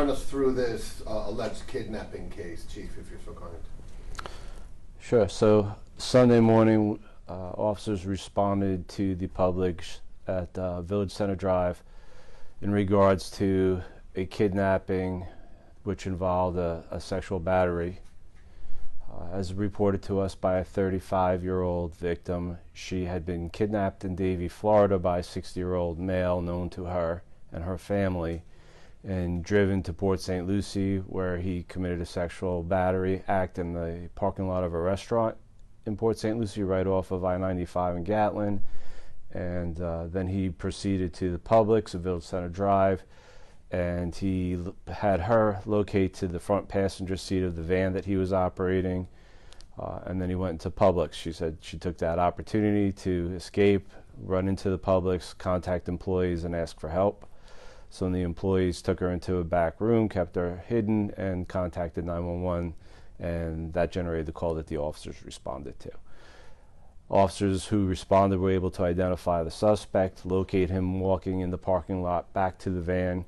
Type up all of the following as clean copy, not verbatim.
run us through this alleged kidnapping case, Chief, if you're so kind. Sure. So Sunday morning, officers responded to the Publix at Village Center Drive in regards to a kidnapping which involved a sexual battery. As reported to us by a 35-year-old victim, she had been kidnapped in Davie, Florida by a 60-year-old male known to her and her family, and driven to Port St. Lucie, where he committed a sexual battery act in the parking lot of a restaurant in Port St. Lucie right off of I-95 and Gatlin. And then he proceeded to the Publix, a Village Center Drive, and he had her locate to the front passenger seat of the van that he was operating, and then he went into Publix. She said she took that opportunity to escape, run into the Publix, contact employees, and ask for help. So the employees took her into a back room, kept her hidden, and contacted 911, and that generated the call that the officers responded to. Officers who responded were able to identify the suspect, locate him walking in the parking lot back to the van.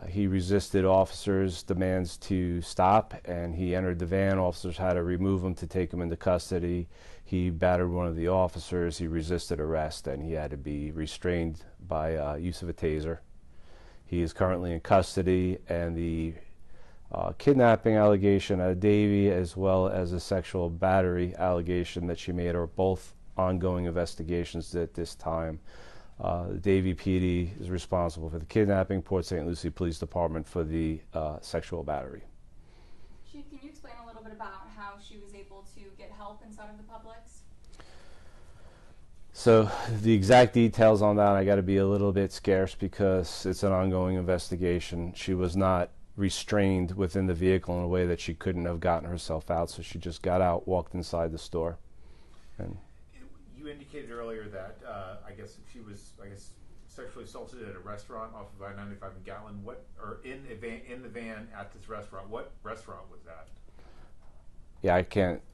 He resisted officers' demands to stop, and he entered the van. Officers had to remove him to take him into custody. He battered one of the officers. He resisted arrest, and he had to be restrained by use of a taser. He is currently in custody, and the kidnapping allegation at Davie, as well as a sexual battery allegation that she made, are both ongoing investigations at this time. The Davie PD is responsible for the kidnapping, Port St. Lucie Police Department for the sexual battery. Chief, can you explain a little bit about how she was able to get help inside of the Publix? So the exact details on that, I got to be a little bit scarce because it's an ongoing investigation. She was not restrained within the vehicle in a way that she couldn't have gotten herself out, so she just got out, walked inside the store. And you indicated earlier that I guess she was sexually assaulted at a restaurant off of I-95 and Gatlin. Or in the van at this restaurant? What restaurant was that? Yeah, I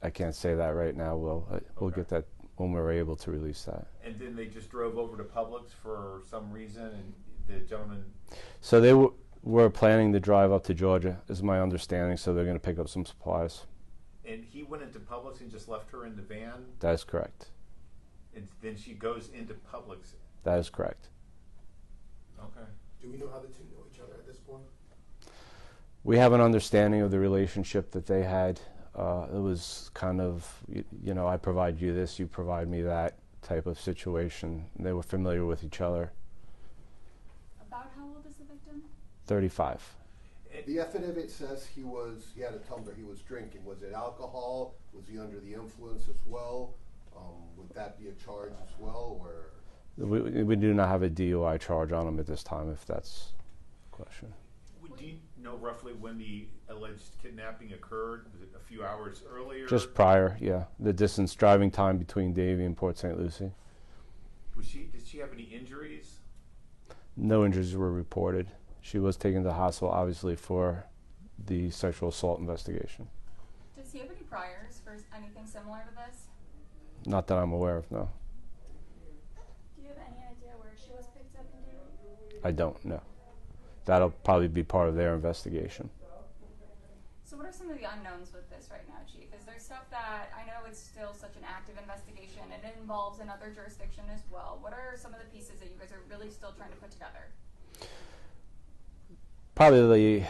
can't say that right now. We'll get that when we're able to release that. And then they just drove over to Publix for some reason, and the gentleman. So they were planning to drive up to Georgia, is my understanding. So they're going to pick up some supplies. And he went into Publix and just left her in the van? That is correct. And then she goes into Publix? That is correct. Okay. Do we know how the two know each other at this point? We have an understanding of the relationship that they had. It was kind of, I provide you this, you provide me that type of situation. They were familiar with each other. About how old is the victim? 35. The affidavit says he had a tumbler, he was drinking. Was it alcohol? Was he under the influence as well? Would that be a charge as well, or? We do not have a DUI charge on him at this time, if that's the question. Do you know roughly when the alleged kidnapping occurred? Was it a few hours earlier? Just prior, yeah. The distance driving time between Davie and Port St. Lucie. Did she have any injuries? No injuries were reported. She was taken to the hospital, obviously, for the sexual assault investigation. Does he have any priors for anything similar to this? Not that I'm aware of, no. Do you have any idea where she was picked up in Davie? I don't know. That'll probably be part of their investigation. So what are some of the unknowns with this right now, Chief? Is there stuff that, I know it's still such an active investigation and it involves another jurisdiction as well. What are some of the pieces that you guys are really still trying to put together? Probably the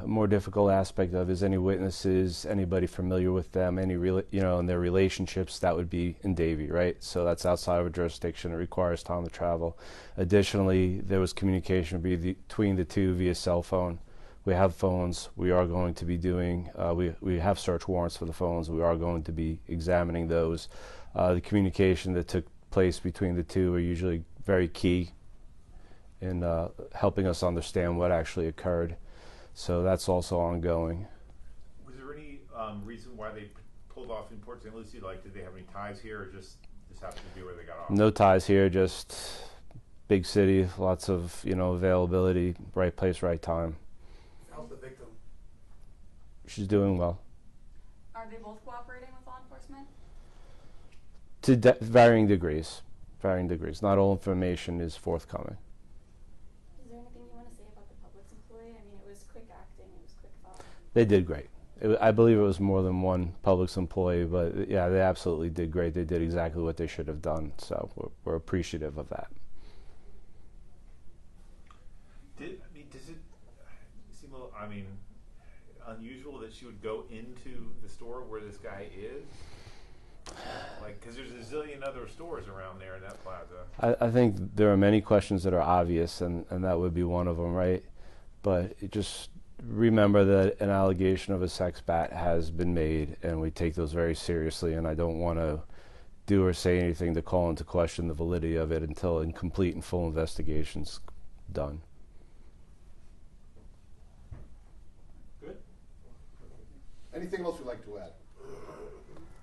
more difficult aspect of is any witnesses, anybody familiar with them, any in their relationships. That would be in Davie, right? So that's outside of a jurisdiction. It requires time to travel. Additionally, there was communication between the two via cell phone. We have phones. We are going to be doing. We have search warrants for the phones. We are going to be examining those. The communication that took place between the two are usually very key in helping us understand what actually occurred. So that's also ongoing. Was there any reason why they pulled off in Port St. Lucie? Like, did they have any ties here, or just this happened to be where they got off? No ties here, just big city, lots of availability, right place, right time. How's the victim? She's doing well. Are they both cooperating with law enforcement? To varying degrees. Varying degrees. Not all information is forthcoming. Is there anything you want to say about the Publix employee? I mean, it was quick quick acting. It was quick thought. They did great. I believe it was more than one Publix employee, but yeah, they absolutely did great. They did exactly what they should have done, so we're appreciative of that. Does it seem a little, unusual that she would go into the store where this guy is? Like, because there's a zillion other stores around there in that plaza. I think there are many questions that are obvious, and that would be one of them, right? But just remember that an allegation of a sex bat has been made, and we take those very seriously, and I don't want to do or say anything to call into question the validity of it until a complete and full investigation's done. Good. Anything else you'd like to add?